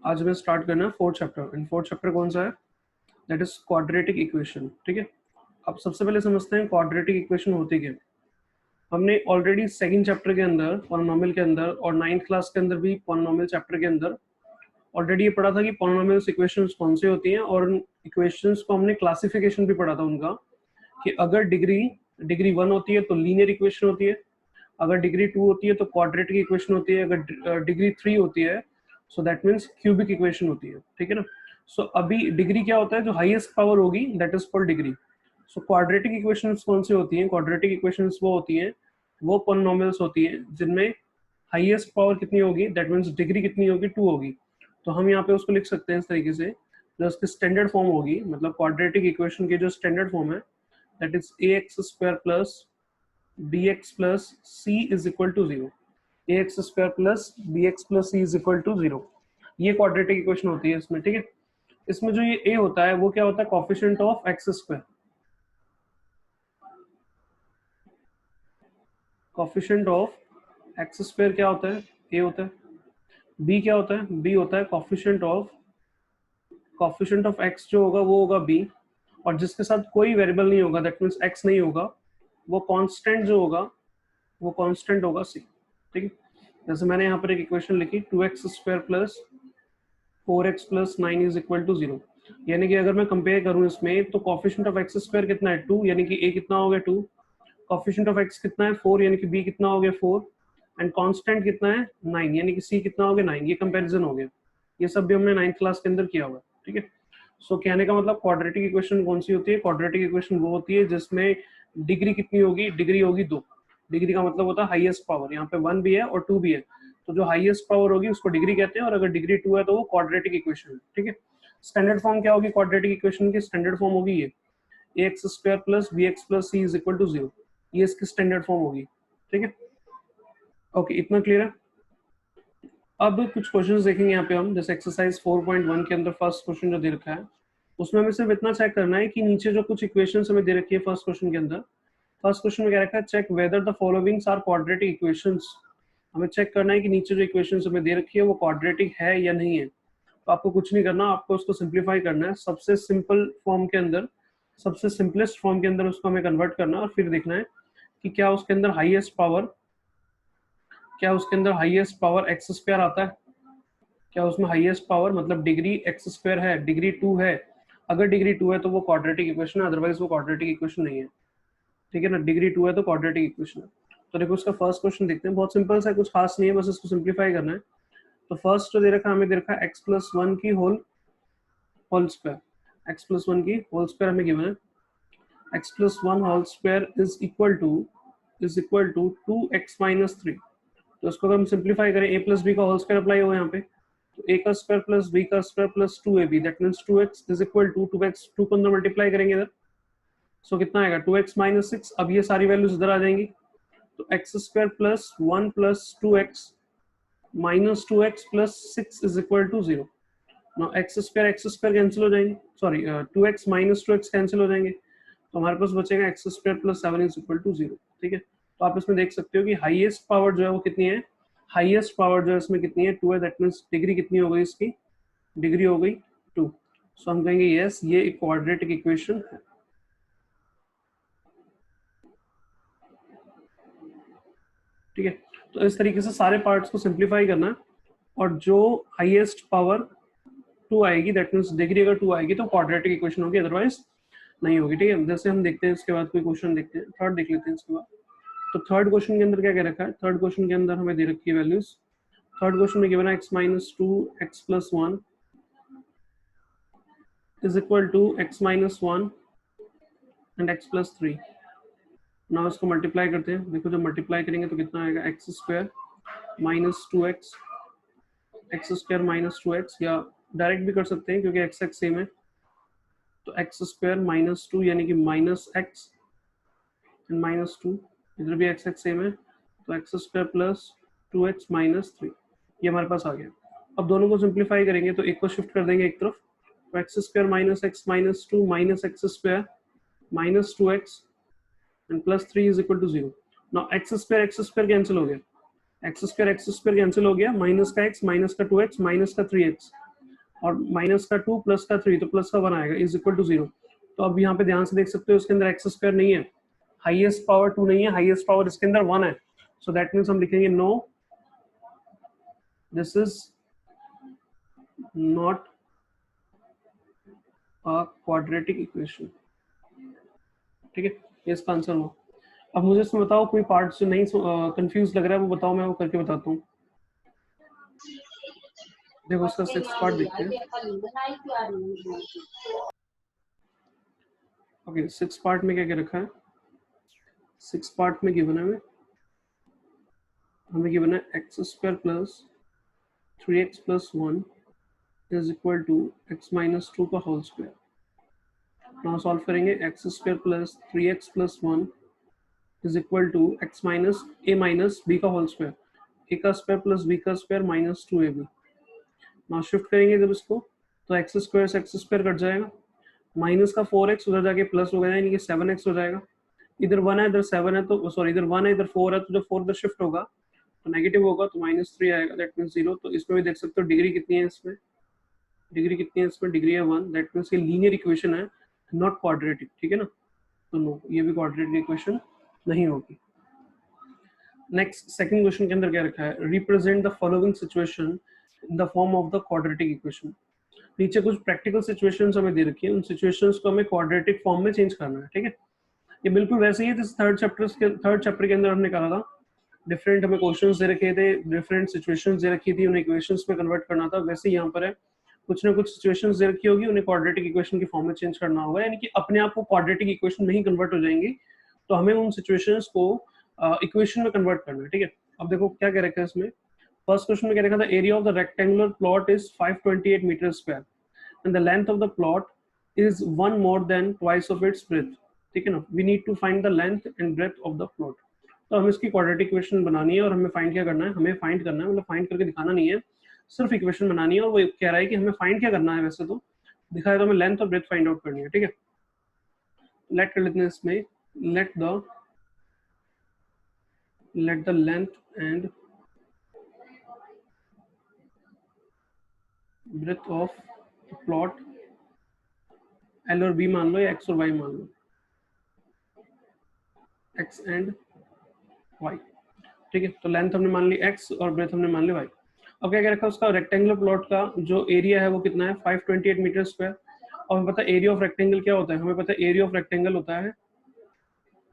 आज हमें स्टार्ट करना है fourth chapter. In fourth chapter कौन सा है? That is quadratic equation. ठीक है, अब सबसे पहले समझते हैं क्वाड्रेटिक इक्वेशन होती क्या। हमने ऑलरेडी सेकंड चैप्टर के अंदर पॉलिनोमियल के अंदर और नाइन्थ क्लास के अंदर भी पॉलिनोमियल चैप्टर के अंदर ऑलरेडी ये पढ़ा था कि पॉलिनोमियल्स इक्वेशंस कौन सी होती हैं, और इक्वेशंस को हमने क्लासिफिकेशन भी पढ़ा था उनका, कि अगर डिग्री 1 होती है तो लीनियर इक्वेशन होती है, अगर डिग्री 2 होती है तो क्वाड्रेटिक इक्वेशन होती है, अगर डिग्री 3 होती है सो दैट मीन्स क्यूबिक इक्वेशन होती है। ठीक है ना। सो अभी डिग्री क्या होता है? जो हाईएस्ट पावर होगी that is called degree. So quadratic equations कौन सी होती हैं? क्वाड्रेटिक इक्वेशंस वो होती हैं, वो पॉलिनोमियल्स होती हैं जिनमें हाईएस्ट पावर कितनी होगी, दैट मीन्स डिग्री कितनी होगी, 2 होगी। तो हम यहाँ पे उसको लिख सकते हैं इस तरीके से, जो उसकी स्टैंडर्ड फॉर्म होगी, मतलब क्वाड्रेटिक इक्वेशन की जो स्टैंडर्ड फॉर्म है that is ax² plus bx plus c is equal to 0। ax² plus bx plus c is equal to 0, ये क्वाड्रेटिक इक्वेशन होती है इसमें। ठीक है, इसमें जो ये a होता है वो क्या होता है? Coefficient of x²। Coefficient of x² क्या होता है? a होता है। b क्या होता है? b होता है कोएफिशिएंट ऑफ x जो होगा वो होगा b, और जिसके साथ कोई वेरिएबल नहीं होगा दैट मीन्स x नहीं होगा, वो कांस्टेंट जो होगा वो कांस्टेंट होगा c। ठीक है, जैसे मैंने यहाँ पर एक इक्वेशन लिखी 2x² plus 4x plus 9 is equal to 0, यानी कि अगर मैं कंपेयर करूं इसमें तो कोएफिशिएंट ऑफ x² कितना है? 2, यानी कि a कितना हो गया? 2। कोएफिशिएंट ऑफ x कितना है? 4, यानी कि b कितना हो गया? 4। एंड कांस्टेंट कितना है? 9, यानी कि c कितना हो गया? 9। ये कंपैरिजन हो गया, ये सब भी हमने 9th क्लास के अंदर किया हुआ है। ठीक है, सो कहने का मतलब क्वाड्रेटिक इक्वेशन कौन सी होती है? क्वाड्रेटिक इक्वेशन वो होती है जिसमें डिग्री कितनी होगी? डिग्री होगी 2। डिग्री का मतलब होता है हाईएस्ट पावर, यहाँ पे 1 भी है और 2 भी है, तो जो हाईएस्ट पावर होगी उसको डिग्री कहते हैं, और अगर डिग्री 2 है तो वो क्वाड्रेटिक इक्वेशन है। ठीक है, स्टैंडर्ड फॉर्म क्या होगी क्वाड्रेटिक इक्वेशन की? स्टैंडर्ड फॉर्म होगी ये ax² plus bx plus c is equal to 0, ये इसकी स्टैंडर्ड फॉर्म होगी। ठीक है, ओके, इतना क्लियर है। अब कुछ क्वेश्चंस देखेंगे यहाँ पे हम, जैसे एक्सरसाइज 4.1 के अंदर फर्स्ट क्वेश्चन जो दे रखा है उसमें हमें सिर्फ इतना चेक करना है कि नीचे जो कुछ इक्वेशंस हमें दे रखी है फर्स्ट क्वेश्चन के अंदर, फर्स्ट क्वेश्चन में क्या रखा है? Check whether the followings are quadratic equations. हमें चेक करना है कि नीचे जो इक्वेशंस हमें दे रखी है वो क्वाड्रेटिक है या नहीं है। तो आपको कुछ नहीं करना, आपको उसको सिंप्लीफाई करना है, सबसे सिंपल फॉर्म के अंदर, सबसे सिंपलेस्ट फॉर्म के अंदर उसको हमें कन्वर्ट करना है, और फिर देखना है कि क्या उसके अंदर हाईएस्ट पावर x² आता है, क्या उसमें हाईएस्ट पावर मतलब डिग्री x² है, डिग्री 2 है। अगर डिग्री 2 है तो वो क्वाड्रेटिक इक्वेशन है, अदरवाइज वो क्वाड्रेटिक इक्वेशन नहीं है। ठीक है ना, डिग्री 2 है तो क्वाड्रेटिक इक्वेशन है। तो देखो उसका फर्स्ट क्वेश्चन देखते हैं, बहुत सिंपल सा है, कुछ खास नहीं है, बस इसको सिंप्लीफाई करना है। तो फर्स्ट जो दे रखा है हमें दे रखा है x+1 की होल स्क्वायर, x+1 की होल स्क्वायर हमें गिवन है, x+1 whole square is equal to 2x minus 3। तो इसको अगर हम सिंप्लीफाई करें a प्लस बी का होल स्क्वायर अप्लाई होगा यहाँ पे, तो a का स्क्वायर प्लस b का square plus 2ab, that means 2x is equal to 2x, 2 को अंदर मल्टीप्लाई करेंगे इधर, सो कितना आएगा? 2x minus 6। अब ये सारी वैल्यूज इधर आ जाएंगी, तो x² plus 1 plus 2x minus 2x plus 6 is equal to 0। Now x² cancel हो जाएंगे, sorry 2x minus 2x cancel हो जाएंगे, तो हमारे पास बचेगा x² plus 7 is equal to 0। ठीक है, तो आप इसमें देख सकते हो कि हाईएस्ट पावर जो है वो कितनी है? हाईएस्ट पावर जो है इसमें कितनी है? 2 है, दैट मींस डिग्री कितनी हो गई इसकी? डिग्री हो गई 2। सो हम कहेंगे यस, ये एक क्वाड्रेटिक इक्वेशन है। ठीक है, तो इस तरीके से सारे पार्ट्स को सिंप्लीफाई करना है, और जो हाईएस्ट पावर 2 आएगी दैट मींस डिग्री अगर 2 आएगी तो क्वाड्रेटिक इक्वेशन होगी, अदरवाइज नहीं होगी। ठीक है, जैसे हम देखते हैं इसके बाद कोई क्वेश्चन देखते हैं, थर्ड देख लेते हैं इसके बाद। तो थर्ड क्वेश्चन के अंदर क्या कह रखा है? थर्ड क्वेश्चन के अंदर हमें दे रखी है वैल्यूज, थर्ड क्वेश्चन में गिवन है x minus 2 x plus 1 is equal to x minus 1 and x plus 3। Now इसको मल्टीप्लाई करते हैं, देखो जब मल्टीप्लाई करेंगे तो कितना आएगा? x² minus 2x, x² minus 2x, या डायरेक्ट भी कर सकते हैं क्योंकि x सेम है, तो x² माइनस 2 यानी कि माइनस x एंड माइनस 2, इधर भी x सेम है, तो x² प्लस 2x माइनस 3, ये हमारे पास आ गया। अब दोनों को सिंप्लीफाई करेंगे तो एक को शिफ्ट कर देंगे एक तरफ, तो x² minus x minus 2 minus x² minus 2x and plus 3 is equal to 0। Now x² cancel हो गया, x² कैंसिल हो गया, माइनस का x माइनस का 2x माइनस का 3x, और माइनस का 2 प्लस का 3 तो प्लस का 1 आएगा इज इक्वल टू 0। तो अब यहाँ पे ध्यान से देख सकते हो उसके अंदर एक्स स्क्वायर नहीं है, हाईएस्ट पावर 2 नहीं है, हाईएस्ट पावर इसके अंदर 1 है। सो दैट मीन्स हम लिखेंगे no this is not a quadratic equation. ठीक है, ये इसका आंसर हुआ। अब मुझे इसमें बताओ कोई पार्ट जो नहीं कंफ्यूज लग रहा है वो बताओ, मैं वो करके बताता हूँ। देखो उसका 6th पार्ट देखते हैं। ओके 6th पार्ट में क्या क्या रखा है? 6th पार्ट में गिवन है हमें गिवन है x square plus 3x plus 1 is equal to x minus 2 का होल स्क्वायर। नाउ सॉल्व करेंगे, x square plus 3x plus 1 is equal to x minus a minus b का whole square, a का square plus b का square minus 2ab। Now shift करेंगे जब इसको तो x square से एक्स स्क्वायर कट जाएगा, माइनस का 4x उधर जाके प्लस हो गया यानी कि 7x हो जाएगा। इधर 1 है इधर 7 है तो सॉरी इधर 1 है इधर 4 है तो जब 4 इधर शिफ्ट होगा तो नेगेटिव होगा तो -3 आएगा, दैट मींस 0। तो इसमें भी देख सकते हो डिग्री कितनी है इसमें, डिग्री कितनी है इसमें, डिग्री है 1, दैट मींस ये लीनियर इक्वेशन है नॉट क्वाड्रेटिक। ठीक है ना, तो नो ये भी क्वाड्रेटिक इक्वेशन नहीं होगी। नेक्स्ट सेकंड क्वेश्चन के अंदर क्या रखा है, represent the following situation in the form of the quadratic equation. नीचे कुछ प्रैक्टिकल सिचुएशंस हमें दे रखी है, उन सिचुएशंस को हमें क्वाड्रेटिक फॉर्म में चेंज करना है। ठीक है, ये बिल्कुल वैसे ही है जिस थर्ड चैप्टर के अंदर हमने कहा था, डिफरेंट हमें क्वेश्चंस दे रखे थे, डिफरेंट सिचुएशंस दे रखी थी, उन्हें इक्वेशंस में कन्वर्ट करना था। वैसे ही यहाँ पर है, कुछ ना कुछ सिचुएशंस दे रखी होगी, उन्हें क्वाड्रेटिक इक्वेशन की फॉर्म में चेंज करना होगा, यानी कि अपने आप को क्वाड्रेटिक इक्वेशन में ही कन्वर्ट हो जाएंगी। तो हमें उन सिचुएशंस को इक्वेशन में कन्वर्ट करना है। ठीक है, अब देखो क्या कह रखा है इसमें। फर्स्ट क्वेश्चन में क्या रखा था, area of the rectangular plot is 528 metre square and the length of the plot is one more than twice of its breadth। ठीक है ना, we need to find the length and breadth of the plot। तो हमें इसकी quadratic equation बनानी है और हमें फाइंड क्या करना है, हमें फाइंड करना है, मतलब फाइंड करके दिखाना नहीं है, सिर्फ इक्वेशन बनानी है। और वो कह रहा है कि हमें फाइंड क्या करना है, वैसे तो दिखाया तो हमें लेंथ और ब्रेथ फाइंड आउट करनी है। ठीक है, लेट कर लेते हैं इसमें, let the length and breadth of plot L और बी मान लो या एक्स और वाई मान लो, एक्स एंड वाई। ठीक है, तो लेंथ हमने मान ली x और ब्रेथ हमने मान ली y। अब क्या रखा उसका, रेक्टेंगुलर प्लॉट का जो एरिया है वो कितना है, 528 मीटर स्क्वायर। और हमें पता है एरिया ऑफ रेक्टेंगल क्या होता है, हमें पता है एरिया ऑफ रेक्टेंगल होता है,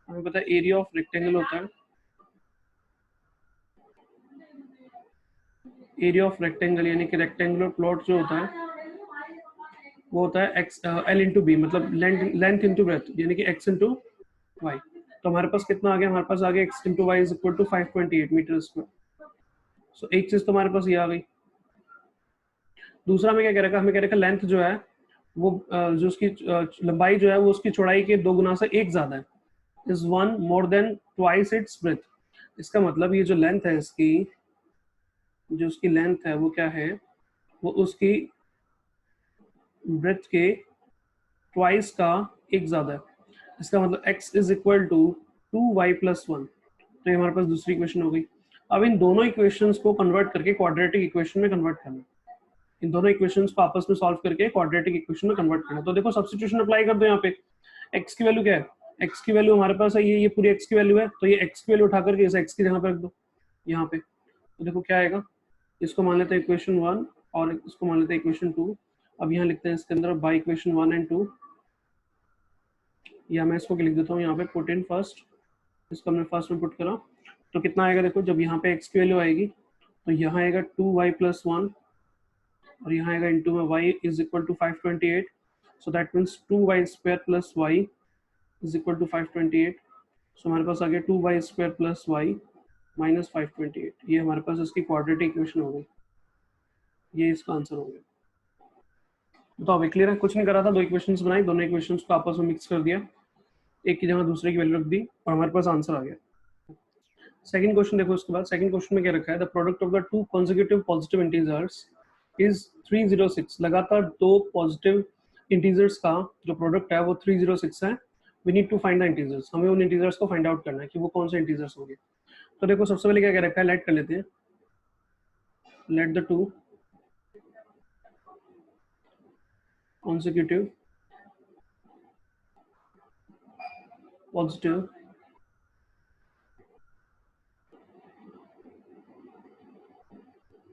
हमें पता है एरिया ऑफ रेक्टेंगल होता है, एरिया ऑफ रेक्टेंगल यानी कि रेक्टेंगुलर प्लॉट जो होता है वो होता है एक्स एल इंटू बी, मतलब लेंथ इंटू ब्रेथ यानी कि x इंटू वाई। तो हमारे पास कितना आ गया, हमारे पास आ गया x into y is equal to 528 metre square. So एक चीज तो हमारे पास ये आ गई। दूसरा में क्या कह रखा, हमें कह रखा लेंथ जो है वो जो उसकी लंबाई जो है वो उसकी चौड़ाई के 2 गुना से 1 ज्यादा है, is 1 more than twice its breath. इसका मतलब ये जो लेंथ है इसकी, जो उसकी लेंथ है वो क्या है, वो उसकी ब्रेथ के ट्वाइस का 1 ज्यादा है। इसका मतलब x is equal to 2y plus 1। तो ये हमारे पास दूसरी इक्वेशन हो गई। अब इन दोनों इक्वेशंस को कन्वर्ट करके क्वाड्रेटिक इक्वेशन में कन्वर्ट करना है, इन दोनों इक्वेशंस को आपस में सॉल्व करके क्वाड्रेटिक इक्वेशन में कन्वर्ट करना। तो देखो सब्स्टिट्यूशन अप्लाई कर दो यहाँ पे, x की वैल्यू क्या है, x की वैल्यू हमारे पास है ये पूरी x की वैल्यू है, तो ये x की वैल्यू उठा करके इसे x की जगह पे रख दो यहाँ पे। तो देखो क्या आएगा, इसको मान लेते हैं इक्वेशन 1 और इसको मान लेते हैं इक्वेशन 2। अब यहाँ लिखते हैं इसके अंदर बाय इक्वेशन 1 एंड 2, या मैं इसको लिख देता हूँ यहाँ पे पुट इन फर्स्ट, इसको हमने फर्स्ट में पुट करा तो कितना आएगा, देखो जब यहाँ पे x की वैल्यू आएगी तो यहाँ आएगा 2y प्लस 1 और यहाँ आएगा इंटू में y is equal to 528। So that means 2y square plus y is equal to 528। So हमारे पास आ गया 2y square plus y minus 528। ये हमारे पास इसकी क्वाड्रेटिक इक्वेशन हो गई, ये इसका आंसर हो गया। तो अभी क्लियर है, कुछ नहीं करा था, दो इक्वेशंस बनाई, दोनों इक्वेशंस को आपस में मिक्स कर दिया, एक की जगह दूसरे की वैल्यू रख दी और हमारे पास आंसर आ गया। सेकंड क्वेश्चन देखो, उसके बाद सेकंड क्वेश्चन में क्या रखा है, the product of the two consecutive positive integers is 306। लगातार दो पॉजिटिव इंटीजर्स का जो प्रोडक्ट है वो 306 है। We need to find the integers, हमें उन इंटीजर्स को फाइंड आउट करना है कि वो कौन से इंटीजर्स होंगे। तो देखो सबसे पहले क्या कह रखा है, लेट कर लेते हैं, let the to consecutive positive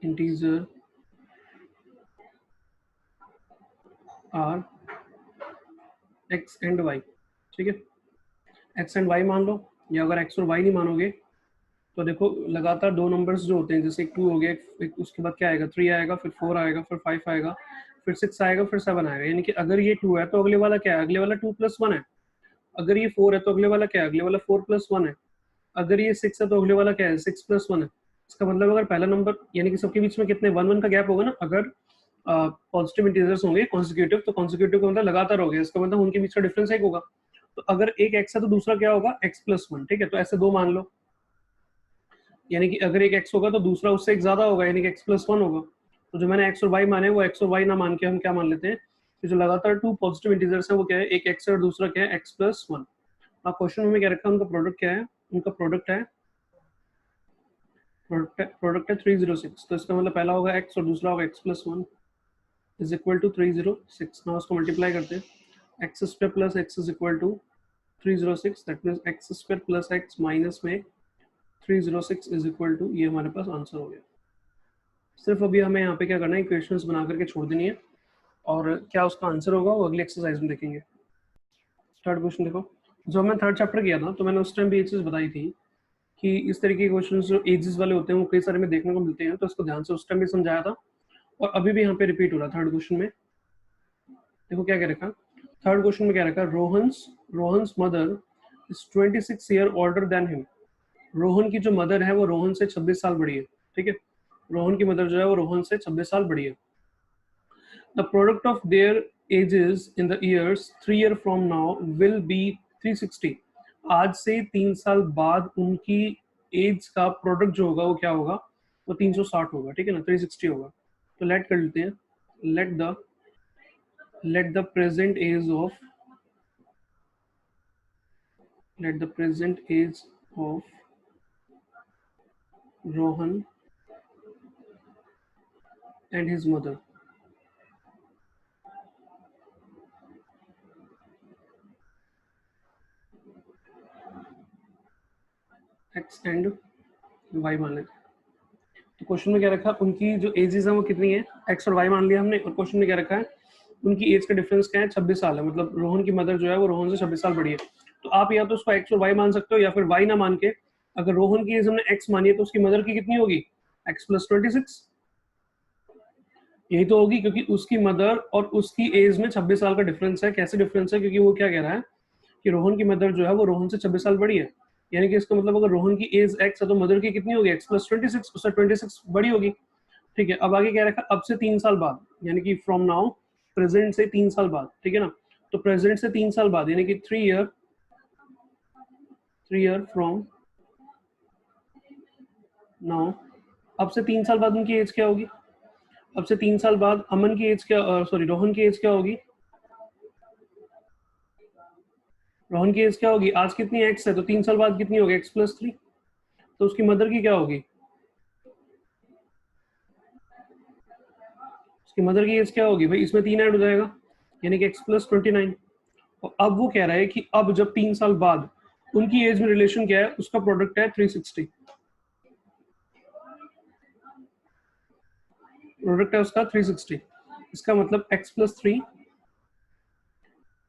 integer are x and y, ठीक है, x एंड y मान लो, या अगर x और y नहीं मानोगे तो देखो लगातार दो नंबर्स जो होते हैं, जैसे 2 हो गया, एक उसके बाद क्या आएगा, 3 आएगा, फिर 4 आएगा, फिर 5 आएगा, फिर 6 आएगा, फिर 7 आएगा, यानी कि अगर ये 2 है तो अगले वाला क्या है, अगले वाला 2 + 1 है, अगर ये 4 है तो अगले वाला क्या है, अगले वाला 4 + 1 है, अगर ये 6 है तो अगले वाला क्या है, 6 + 1 है। इसका मतलब अगर पहला नंबर यानी कि सबके बीच में कितने 1 1 का गैप होगा ना, अगर पॉजिटिव इंटीजर्स होंगे कॉन्सिक्यूटिव, तो कॉन्सिक्यूटिव का मतलब लगातार हो गया, इसका मतलब उनके बीच का डिफरेंस एक होगा, तो अगर एक x है तो दूसरा क्या होगा, x + 1, ठीक है, तो ऐसे दो मान लो, यानी कि अगर एक x होगा तो दूसरा उससे एक ज्यादा होगा, यानी कि x + 1 होगा, तो जो मैंने x और y माने वो x और y ना मान के हम क्या मान लेते हैं कि जो लगातार टू पॉजिटिव इंटीजर्स है वो क्या है, एक x है और दूसरा क्या है, x + 1। अब क्वेश्चन में क्या रखा है, उनका प्रोडक्ट क्या है, उनका प्रोडक्ट है 306, तो इसका मतलब पहला होगा x और दूसरा होगा x + 1 इज इक्वल टू 306। ना उसको मल्टीप्लाई करते हैं, x² + x is equal to 306, that means x² + x minus में 306 इज इक्वल टू, ये हमारे पास आंसर हो गया। सिर्फ अभी हमें यहाँ पे क्या करना है, इक्वेशंस बना करके छोड़ देनी है, और क्या उसका आंसर होगा वो अगली एक्सरसाइज में देखेंगे। थर्ड क्वेश्चन देखो, जो मैं थर्ड चैप्टर किया था तो मैंने उस टाइम भी ये चीज़ बताई थी कि इस तरीके के क्वेश्चन जो एजेस वाले होते हैं वो कई सारे में देखने को मिलते हैं, तो इसको ध्यान से उस टाइम भी समझाया था और अभी भी यहाँ पे रिपीट हो रहा है। थर्ड क्वेश्चन में देखो क्या कह रखा, थर्ड क्वेश्चन में क्या रखा, Rohan's mother is 26 year older than him. Rohan की जो मदर है वो रोहन से 26 साल बड़ी है, ठीक है, रोहन की मदर जो है वो रोहन से 26 साल बड़ी है। The product of their ages in the years 3 year from now will be 360। आज से 3 साल बाद उनकी एज का प्रोडक्ट जो होगा वो क्या होगा, वो 360 होगा, ठीक है ना, 360 होगा। तो लेट कर लेते हैं, let the present age of Rohan and his mother x and y मान लेते हैं। तो क्वेश्चन में क्या रखा, उनकी जो एजेस है वो कितनी है, एक्स और वाई मान लिया हमने, और क्वेश्चन में क्या रखा है, उनकी एज का डिफरेंस क्या है, 26 साल है, मतलब रोहन की मदर जो है वो रोहन से 26 साल बड़ी है। तो आप या तो उसको एक्स और वाई मान सकते हो या फिर वाई ना मान के, अगर रोहन की एज हमने एक्स मानी है तो उसकी मदर की कितनी होगी, एक्स + 26, यही तो होगी, क्योंकि उसकी मदर और उसकी एज में 26 साल का डिफरेंस है। कैसे डिफरेंस है, क्योंकि वो क्या कह रहा है कि रोहन की मदर जो है वो रोहन से 26 साल बड़ी है, यानी कि इसका मतलब अगर रोहन की एज एक्स है तो मदर की कितनी होगी, एक्स + 26, उससे 26 बड़ी होगी, ठीक है। अब आगे क्या रखा, अब से 3 साल बाद, यानी कि फ्रॉम नाउ, प्रेजेंट से 3 साल बाद, ठीक है ना, तो प्रेजेंट से 3 साल बाद यानी कि 3 ईयर फ्रॉम नाउ, अब से 3 साल बाद उनकी एज क्या होगी, अब से 3 साल बाद अमन की एज क्या, सॉरी रोहन की एज क्या होगी, रोहन की एज क्या होगी, आज कितनी एक्स है तो 3 साल बाद कितनी होगी, एक्स + 3, तो उसकी मदर की क्या होगी, उसकी मदर की एज क्या होगी भाई, इसमें 3 ऐड हो जाएगा, यानी कि एक्स + 29। और अब वो कह रहा है कि अब जब 3 साल बाद उनकी एज में रिलेशन क्या है, उसका प्रोडक्ट है 360, प्रोडक्ट है उसका 360, इसका मतलब x + 3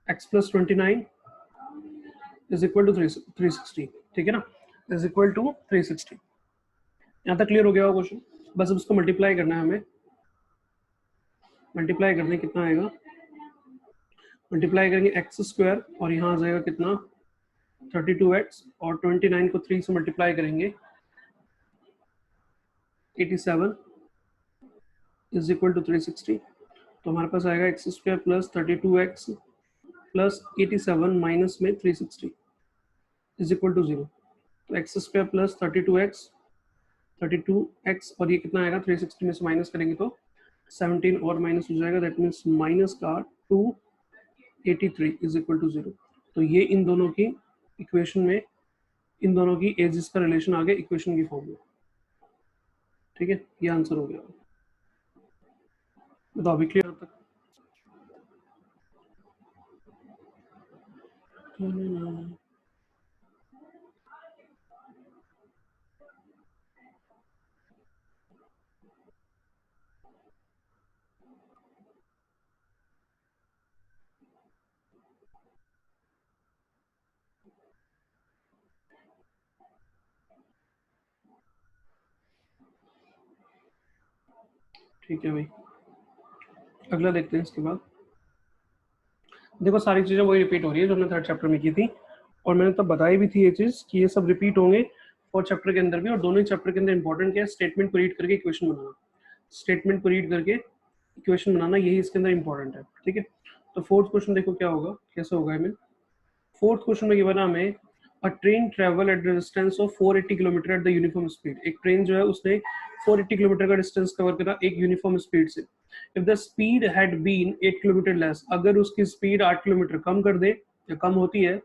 x + 29 is equal to 360, ठीक है ना, इज इक्वल टू 360। यहाँ तक क्लियर हो गया होगा क्वेश्चन, बस अब उसको मल्टीप्लाई करना है हमें, मल्टीप्लाई करने कितना आएगा, मल्टीप्लाई करेंगे x² और यहाँ आ जाएगा कितना 32x, और 29 को 3 से मल्टीप्लाई करेंगे 87 इज इक्वल टू 360, तो हमारे पास आएगा x² + 32x + 87 माइनस में 360 इज इक्वल टू 0। तो x² + 32x और ये कितना आएगा, 360 में से माइनस करेंगे तो 17 और माइनस हो जाएगा, दैट मीन्स माइनस का 283 इज इक्वल टू 0। तो ये इन दोनों की इक्वेशन में, इन दोनों की एजेस का रिलेशन आ गया इक्वेशन की फॉर्म में, ठीक है, ये आंसर हो गया। तो अभी क्लियर तक ठीक है भाई, अगला देखते हैं इसके बाद। देखो सारी चीजें वही रिपीट हो रही है जो हमने थर्ड चैप्टर में की थी, और मैंने तब बताई भी थी ये चीज कि ये सब रिपीट होंगे फोर्थ चैप्टर के अंदर भी, और दोनों ही चैप्टर के अंदर इंपॉर्टेंट क्या है, स्टेटमेंट को रीड करके इक्वेशन बनाना। स्टेटमेंट को रीड करके इक्वेशन बनाना, यही इसके अंदर इंपॉर्टेंट है। ठीक है, तो फोर्थ क्वेश्चन देखो क्या होगा, कैसे होगा। हमें फोर्थ क्वेश्चन में गिवन है हमें अ train travel at the distance of 480 kilometre at the uniform speed. एक ट्रेन जो है उसने 480 किलोमीटर का डिस्टेंस कवर करा एक यूनिफॉर्म स्पीड से। If the speed had been 8 kilometre less, अगर उसकी स्पीड 8 किलोमीटर कम कर दे या कम होती है,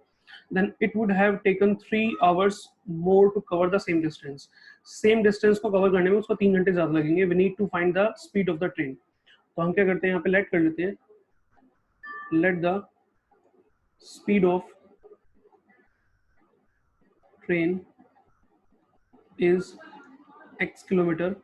then it would have taken 3 hours more to cover the same distance. Same distance को कवर करने में उसको 3 घंटे ज्यादा लगेंगे। we need to find the speed of the train। तो हम क्या करते हैं, यहाँ पे लेट कर लेते हैं, let the speed of train is x kilometre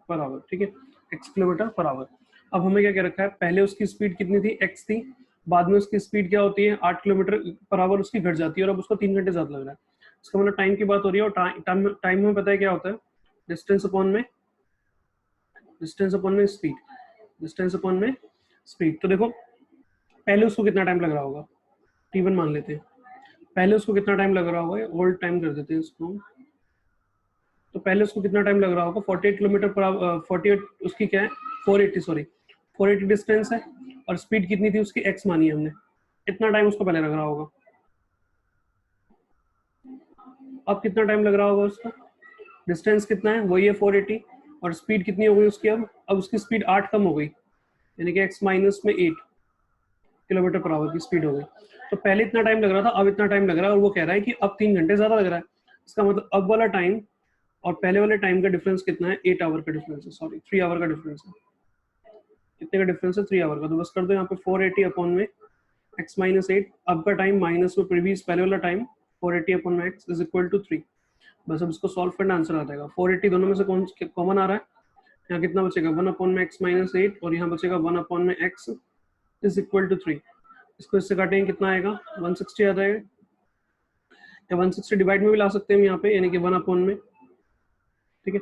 per hour. ठीक है, x किलोमीटर पर आवर। अब हमें क्या क्या रखा है, पहले उसकी स्पीड कितनी थी, x थी, बाद में उसकी स्पीड क्या होती है, 8 किलोमीटर पर आवर उसकी घट जाती है, और अब उसको 3 घंटे ज्यादा लग रहा है। इसका मतलब टाइम की बात हो रही है, और टाइम में पता है क्या होता है, डिस्टेंस अपॉन में स्पीड, डिस्टेंस अपॉन में स्पीड। तो देखो पहले उसको कितना टाइम लग रहा होगा, t1 मान लेते हैं, पहले उसको कितना टाइम लग रहा होगा, ओल्ड टाइम कर देते हैं इसको। तो पहले उसको कितना टाइम लग रहा होगा, 48 किलोमीटर पर 48 उसकी क्या है, 480 सॉरी 480 डिस्टेंस है, और स्पीड कितनी थी उसकी, x मानी है हमने, इतना टाइम उसको पहले लग रहा होगा। अब कितना टाइम लग रहा होगा उसका, डिस्टेंस कितना है, वही है 480, और स्पीड कितनी हो गई उसकी, अब उसकी स्पीड 8 कम हो गई, यानी कि x माइनस में 8 किलोमीटर पर आवर की स्पीड हो गई। तो पहले इतना टाइम लग रहा था, अब इतना टाइम लग रहा है, और वो कह रहा है कि अब 3 घंटे ज्यादा लग रहा है। इसका मतलब अब वाला टाइम और पहले वाले टाइम का डिफरेंस कितना है, 8 आवर का डिफरेंस है, सॉरी 3 आवर का डिफरेंस है। कितने का डिफरेंस है, 3 आवर का। तो बस कर दो यहाँ पे 480 अपॉन में x माइनस 8, अब का टाइम माइनस में प्रीवियस पहले वाला टाइम, 480 अपॉन में x इज इक्वल टू 3। बस अब इसको सॉल्व करना, आंसर आ जाएगा। 480 दोनों में से कौन कॉमन आ रहा है, यहाँ कितना बचेगा, 1 अपॉन में x माइनस 8, और यहाँ बचेगा 1 अपॉन में x इज इक्वल टू 3। इसको इससे काटेंगे कितना आएगा, 160 आ जाएगा, या 160 डिवाइड में भी ला सकते हैं यहाँ पे, यानी कि 1 अपॉन में। ठीक है,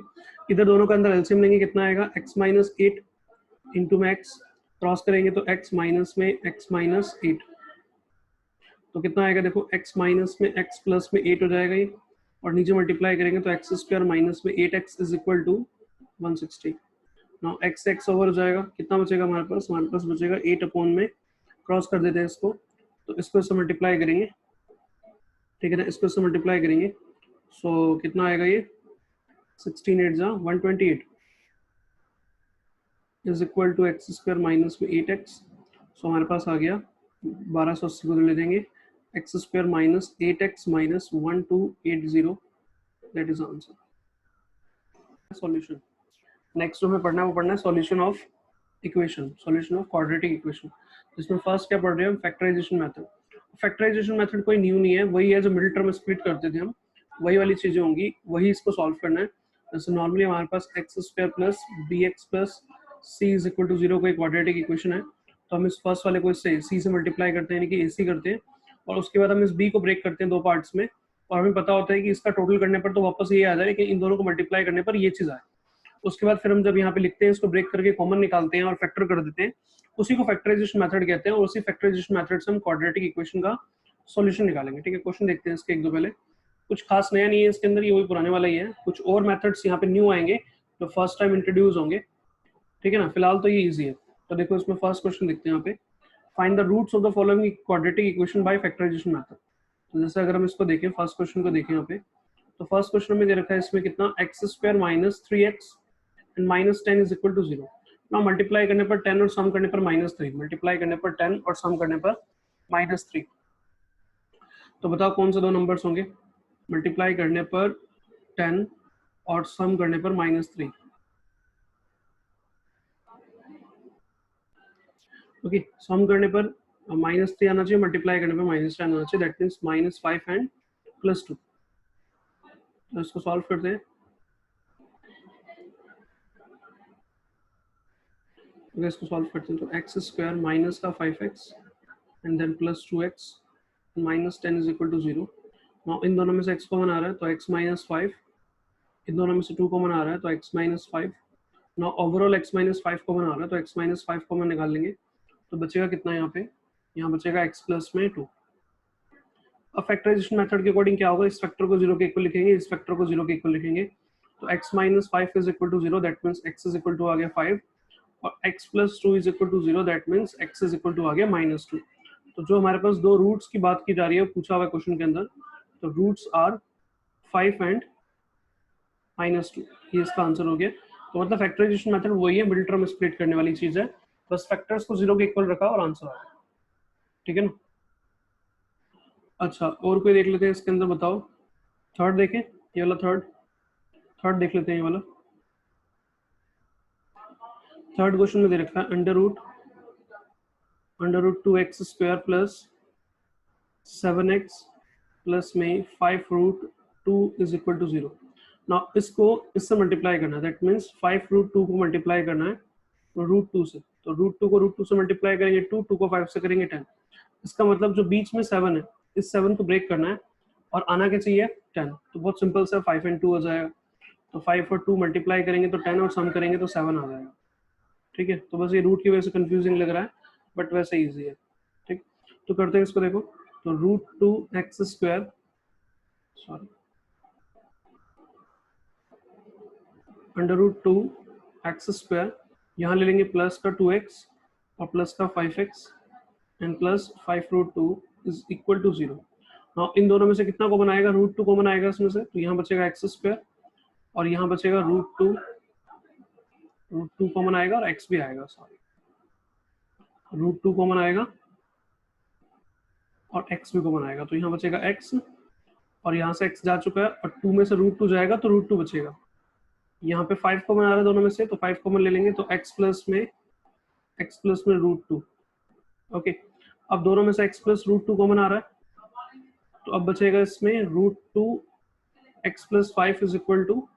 इधर दोनों का अंदर एलसीएम लेंगे, कितना आएगा, x माइनस 8 इंटू में x, क्रॉस करेंगे तो x माइनस में x माइनस 8, तो कितना आएगा देखो, x माइनस में x प्लस में 8 हो जाएगा ये, और नीचे मल्टीप्लाई करेंगे तो x स्क्वायर माइनस में 8x is equal to 160। Now x x over हो जाएगा, कितना बचेगा हमारे पास बचेगा 8 अपॉन में, क्रॉस कर देते हैं इसको, तो इसको इससे मल्टीप्लाई करेंगे, ठीक है ना, इसको इससे मल्टीप्लाई करेंगे, सो कितना आएगा ये, 16 8 जा 128 is equal to x square minus में 8x। सो हमारे पास आ गया 1280 को ले देंगे, x square minus 8x minus 1280, that is answer. Solution next जो हमें पढ़ना है वो पढ़ना है solution of equation, solution of quadratic equation. इसमें फर्स्ट क्या पढ़ रहे हैं, फैक्टराइजेशन मेथड। फैक्टराइजेशन मेथड कोई न्यू नहीं है, वही है जो मिडिल टर्म स्प्लिट करते थे हम, वही वाली चीजें होंगी, वही इसको सॉल्व करना है। जैसे नॉर्मली हमारे पास x square plus b x plus c is equal to 0 का एक क्वाड्रेटिक इक्वेशन है, तो हम इस फर्स्ट वाले को इससे सी से मल्टीप्लाई करते हैं, यानी कि ए सी करते हैं, और उसके बाद हम इस बी को ब्रेक करते हैं दो पार्ट्स में, और हमें पता होता है कि इसका टोटल करने पर तो वापस ये आ जाए कि इन दोनों को मल्टीप्लाई करने पर ये चीज आए। उसके बाद फिर हम जब यहाँ पे लिखते हैं इसको ब्रेक करके कॉमन निकालते हैं और फैक्टर कर देते हैं, उसी को फैक्टराइजेशन मेथड कहते हैं, और उसी फैक्टराइजेशन मेथड से हम क्वाड्रेटिक इक्वेशन का सॉल्यूशन निकालेंगे। ठीक है, क्वेश्चन देखते हैं इसके एक दो पहले, कुछ खास नया नहीं है इसके अंदर, ये वही पुराने वाला ही है, कुछ और मेथड्स यहाँ पे न्यू आएंगे जो फर्स्ट टाइम इंट्रोड्यूस होंगे। ठीक है ना, फिलहाल तो ये इजी है। तो देखो इसमें फर्स्ट क्वेश्चन देखते हैं यहाँ पे, find the roots of the following quadratic equation by factorisation method. तो जैसे अगर हम इसको देखें, फर्स्ट क्वेश्चन को देखें यहाँ पे, तो फर्स्ट क्वेश्चन में दे रखा है इसमें कितना, x square minus 3x and minus 10 is equal to 0। ना मल्टीप्लाई करने पर 10 और सम करने पर -3, मल्टीप्लाई करने पर 10 और सम करने पर -3। तो बताओ कौन से दो नंबर्स होंगे, मल्टीप्लाई करने पर 10 और सम करने पर -3। ओके, सम करने पर -3 आना चाहिए, मल्टीप्लाई करने पे -10 आना चाहिए, दैट मीन्स -5 एंड +2। तो इसको सॉल्व करते हैं। अगर इसको सॉल्व करते हैं तो एक्स स्क्वायर माइनस का 5x and then plus 2x -10 is equal to 0। Now इन दोनों में से x कॉमन आ रहा है तो x -5, इन दोनों में से 2 कॉमन आ रहा है तो x -5। Now overall x -5 common आ रहा है तो x -5 कॉमन निकाल लेंगे तो बचेगा कितना यहाँ पे, यहाँ बचेगा x प्लस में 2। अब फैक्टराइजेशन मेथड के अकॉर्डिंग क्या होगा, इस फैक्टर को 0 के इक्वल लिखेंगे, इस फैक्टर को 0 के इक्वल लिखेंगे। तो x -5 is equal to 0, that means x is equal to आ गया 5, और x plus 2 is equal to 0, that means x is equal to आ गया -2। तो जो हमारे पास दो रूट्स की बात की जा रही है पूछा हुआ क्वेश्चन के अंदर, तो रूट्स आर 5 एंड -2, ये इसका आंसर हो गया। तो मतलब फैक्टराइजेशन मेथड वही है, मिडिल टर्म स्प्लिट करने वाली चीज है, बस फैक्टर्स को 0 के इक्वल रखा और आंसर आ गया, ठीक है ना। अच्छा और कोई देख लेते हैं इसके अंदर, बताओ थर्ड देखें, ये वाला थर्ड देख लेते हैं। ये वाला थर्ड क्वेश्चन में दे रखा है under root 2x square plus 7x plus में 5 रूट 2 इज इक्वल टू 0। ना इसको इससे मल्टीप्लाई करना है, दैट मीन्स 5 रूट 2 को मल्टीप्लाई करना है रूट 2 से, तो रूट 2 को रूट 2 से मल्टीप्लाई करेंगे 2 को 5 से करेंगे 10। इसका मतलब जो बीच में 7 है, इस 7 को ब्रेक करना है और आना क्या चाहिए 10। तो बहुत सिंपल सा 5 एंड 2 हो जाएगा, तो 5 और 2 मल्टीप्लाई करेंगे तो 10 और सम करेंगे तो 7 आ जाएगा, ठीक है। तो बस ये रूट की वजह से कंफ्यूजिंग लग रहा है बट वैसे इजी है, ठीक। तो करते हैं इसको, देखो तो root 2x square, sorry under root 2x square, यहाँ ले लेंगे प्लस का 2x और प्लस का 5x and plus 5 root 2 is equal to 0। Now इन दोनों में से कितना कॉमन आएगा, रूट 2 कॉमन आएगा इसमें से, तो यहाँ बचेगा x स्क्वायर और यहाँ बचेगा रूट 2 कॉमन आएगा और x भी आएगा, सॉरी रूट 2 कॉमन आएगा और x भी कॉमन आएगा, तो यहाँ बचेगा x और यहाँ से x जा चुका है और 2 में से रूट 2 जाएगा तो रूट 2 बचेगा। यहाँ पे 5 कॉमन आ रहा है दोनों में से, तो 5 कॉमन ले लेंगे तो x प्लस में रूट 2। ओके, अब दोनों में से x प्लस रूट 2 कॉमन आ रहा है, तो अब बचेगा इसमें root 2 x plus 5 is equal to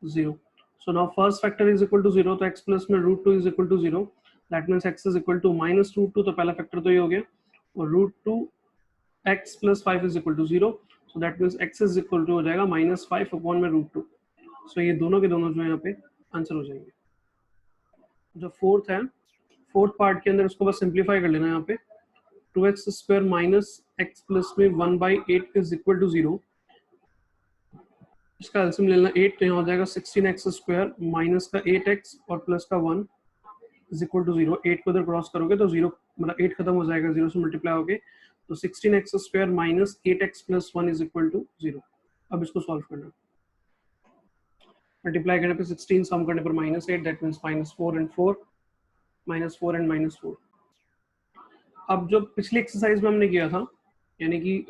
0। So now first factor is equal to 0, तो x प्लस में root 2 is equal to 0, that means x is equal to minus root 2, तो पहला फैक्टर तो ये हो गया, और root 2 x plus 5 is equal to 0, so that means x is equal to हो जाएगा -5 अपॉन में रूट 2। सो ये दोनों के दोनों जो यहाँ पे आंसर हो जाएंगे। जो फोर्थ है, फोर्थ पार्ट के अंदर उसको बस सिंप्लीफाई कर लेना है। यहाँ पे 2x square minus x plus में 1/8 इज इक्वल टू 0, इसका एलसीएम ले लेना 8, तो यहाँ हो जाएगा 16x स्क्वायर माइनस का 8x और प्लस का 1 इज इक्वल टू 0। 8 को इधर क्रॉस करोगे तो 0 मतलब 8 खत्म हो जाएगा, 0 से मल्टीप्लाई हो गए, तो 16x square minus 8x plus 1 is equal to 0। अब इसको सॉल्व करना, मल्टीप्लाई करने पे 16, सम करने पर -8, दैट मीन्स -4 एंड 4, -4 एंड -4। अब जो पिछली एक्सरसाइज में हमने किया था, यानी कि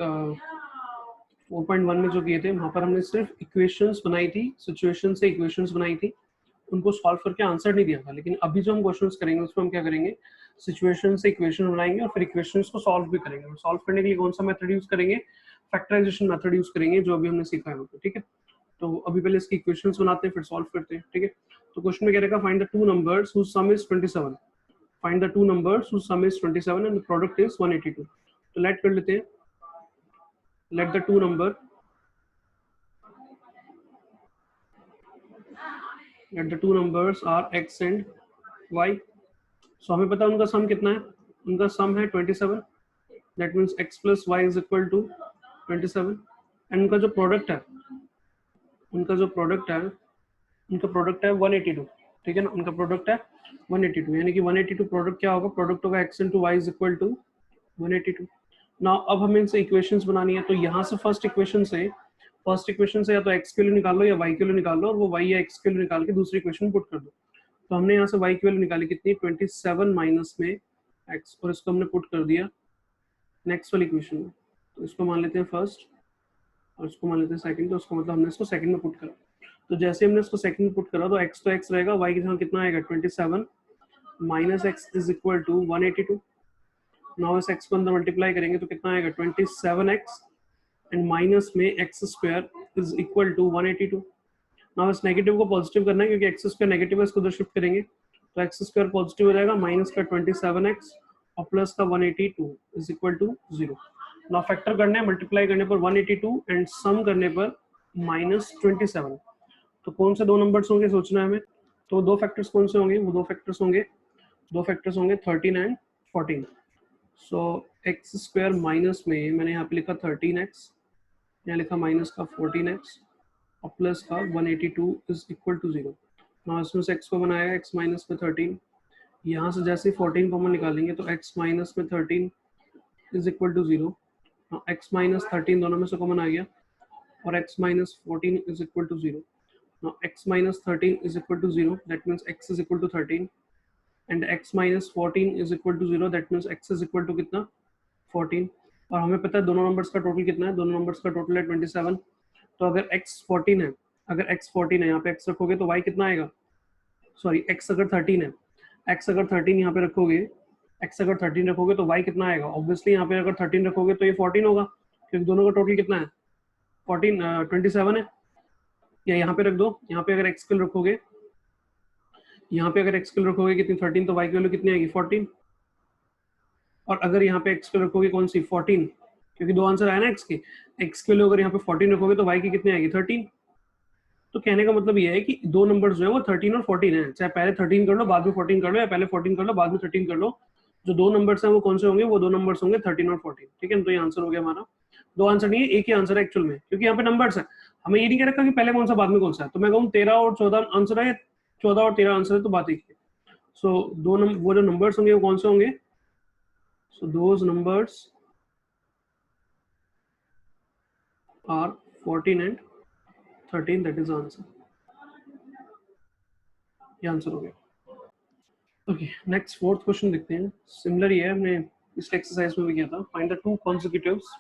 4.1 में जो किए थे, वहाँ पर हमने सिर्फ इक्वेशंस बनाई थी, सिचुएशन से इक्वेशंस बनाई थी, उनको सॉल्व करके आंसर नहीं दिया था। लेकिन अभी जो हम क्वेश्चंस करेंगे उसमें हम क्या करेंगे, सिचुएशन से इक्वेशन बनाएंगे और फिर इक्वेशंस को सॉल्व भी करेंगे। सॉल्व करने के लिए कौन सा मेथड यूज करेंगे, फैक्टराइजेशन मेथड यूज करेंगे, जो अभी हमने सीखा है, ठीक है। तो अभी पहले इसकी इक्वेशंस बनाते हैं फिर सॉल्व करते हैं, ठीक है। तो क्वेश्चन में क्या रहेगा, find the two numbers whose sum is 27, find the two numbers whose sum is 27 and the product is 182। तो लेट कर लेते हैं, let the two number, let the two numbers are x and y। so हमें पता है उनका सम कितना है, उनका सम है 27, that means x plus y is equal to 27, and उनका जो प्रोडक्ट है, उनका प्रोडक्ट है 182, ठीक है ना। उनका प्रोडक्ट है 182, यानी कि 182 प्रोडक्ट क्या होगा, प्रोडक्ट होगा x into y is equal to 182। Now अब हमें इनसे इक्वेशंस बनानी है, तो यहाँ से फर्स्ट इक्वेशन से या तो x के लिए निकाल लो या y के लिए निकाल लो, और वो y या x के लिए निकाल के दूसरी इक्वेशन पुट कर दो। तो हमने यहाँ से y की वैल्यू निकाली कितनी, 27 माइनस में x, और इसको हमने पुट कर दिया नेक्स्ट वाली इक्वेशन में। तो इसको मान लेते हैं फर्स्ट और इसको मान लेते हैं सेकंड, तो उसको मतलब हमने इसको सेकंड में पुट करा। तो जैसे हमने इसको सेकंड में पुट करा तो x रहेगा, y की जगह कितना आएगा 27 minus x is equal to 182। Now इस x को अंदर मल्टीप्लाई करेंगे तो कितना आएगा 27x एंड माइनस में x square is equal to 182। Now इस नेगेटिव को पॉजिटिव करना है क्योंकि एक्स स्क्वायर नेगेटिव है, इसको उधर शिफ्ट करेंगे तो एक्स स्क्वायर पॉजिटिव हो जाएगा, माइनस का 27x और प्लस का 182 is equal to 0। Now factor करना है, मल्टीप्लाई करने पर 182 एंड सम करने पर -27। तो कौन से दो नंबर्स होंगे सोचना है हमें। तो दो फैक्टर्स कौन से होंगे, वो दो फैक्टर्स होंगे 13 and 14। So x square minus में मैंने यहाँ पे लिखा 13x, यहाँ लिखा माइनस का 14x और प्लस का 182 इज इक्वल टू 0। ना इसमें से x को बनाया x माइनस में 13, यहाँ से जैसे 14 कॉमन निकालेंगे तो x माइनस में 13 is equal to 0। x minus 13 दोनों में से कॉमन आ गया और x minus 14 is equal to 0। Now x minus 13 is equal to 0, that means x is equal to 13 and x minus 14 is equal to 0, that means x is equal to कितना 14। और हमें पता है दोनों नंबर्स का टोटल कितना है, दोनों नंबर्स का टोटल है 27। तो अगर x 14 है, यहाँ पे x रखोगे तो y कितना आएगा, सॉरी x अगर 13 है, x अगर 13 यहाँ पे रखोगे, x अगर 13 रखोगे तो y कितना आएगा, ऑब्वियसली यहाँ पे अगर 13 रखोगे तो ये 14 होगा क्योंकि दोनों का टोटल कितना है 27 है। या यहाँ पे रख दो, यहाँ पे अगर x किल रखोगे, कितनी 13, तो y की वैल्यू कितनी आएगी 14। और अगर यहाँ पे x किल रखोगे कौन सी 14, क्योंकि दो आंसर आया ना x की वैल्यू अगर यहाँ पे 14 रखोगे तो y की कितनी आएगी 13। तो कहने का मतलब ये है कि दो नंबर जो है वो 13 और 14 है, चाहे पहले 13 कर लो बाद में 14 कर लो या पहले 14 कर लो बाद में 13 कर लो, जो दो नंबर्स हैं वो कौन से होंगे, वो दो नंबर्स होंगे 13 और 14। ठीक है, तो ये आंसर हो गया हमारा। दो आंसर नहीं है, एक ही आंसर है एक्चुअल में, क्योंकि यहाँ पे नंबर्स है, हमें ये नहीं कह रखा कि पहले कौन सा बाद में कौन सा है। तो मैं कहूँ 13 और 14 आंसर है, 14 और 13 आंसर है, तो बात एक है। सो वो जो नंबर्स होंगे वो कौन से होंगे, so those numbers are 14 and 13, that is answer. ये आंसर हो गया। ओके, नेक्स्ट फोर्थ क्वेश्चन देखते हैं। सिमिलर ही है, हमने इस एक्सरसाइज में भी किया था। Find the two consecutives,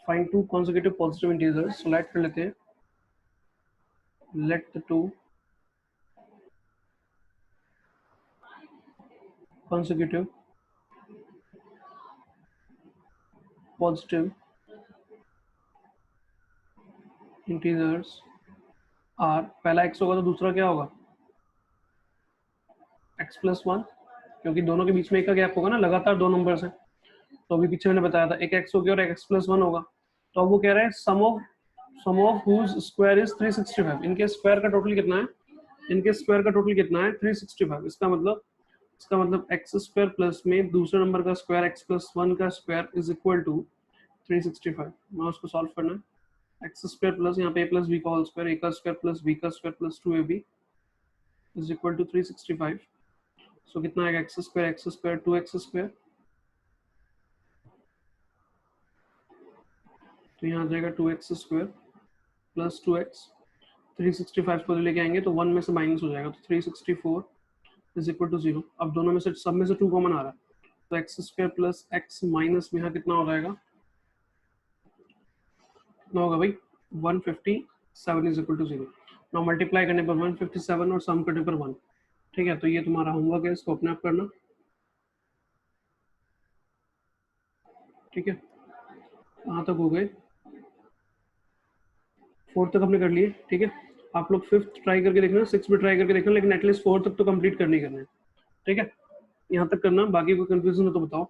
find two consecutive positive integers. So let कर लेते हैं, let the two consecutive positive integers are, पहला x होगा तो दूसरा क्या होगा x प्लस 1, क्योंकि दोनों के बीच में एक का गैप होगा ना, लगातार दो नंबर्स हैं। तो अभी पीछे मैंने बताया था एक x हो गया और एक x प्लस 1 होगा। तो अब वो कह रहा है सम ऑफ whose स्क्वायर इज 365। इनके स्क्वायर का टोटल कितना है, 365। इसका मतलब एक्स स्क्वायर प्लस में दूसरे नंबर का स्क्वायर x प्लस 1 का स्क्वायर इज इक्वल टू 365। मैं उसको सॉल्व करना है। एक्स स्क्वायर प्लस यहाँ पे a प्लस बी का होल स्क्वायर, a का स्क्वायर प्लस b का square plus 2ab is equal to 365। So कितना आएगा एक्स स्क्वायर 2x स्क्वायर, तो यहाँ आ जाएगा 2x स्क्वायर प्लस 2x। 365 को लेके आएंगे तो 1 में से माइनस हो जाएगा, तो 364 इज इक्वल टू 0। अब दोनों में से सब में से 2 कॉमन आ रहा है, तो x square plus x minus में यहाँ कितना हो जाएगा, कितना होगा भाई 157 is equal to 0। Now multiply करने पर 157 और सम करने पर 1। ठीक है, तो ये तुम्हारा होमवर्क है, इसको अपने आप करना। ठीक है, कहाँ तक हो गए, 4 तक हमने कर लिए। ठीक है, आप लोग 5th ट्राई करके देखना, 6 भी ट्राई करके देखना, लेकिन एटलीस्ट 4 तक तो कंप्लीट करनी करना है। ठीक है, यहाँ तक करना, बाकी कोई कंफ्यूजन हो तो बताओ।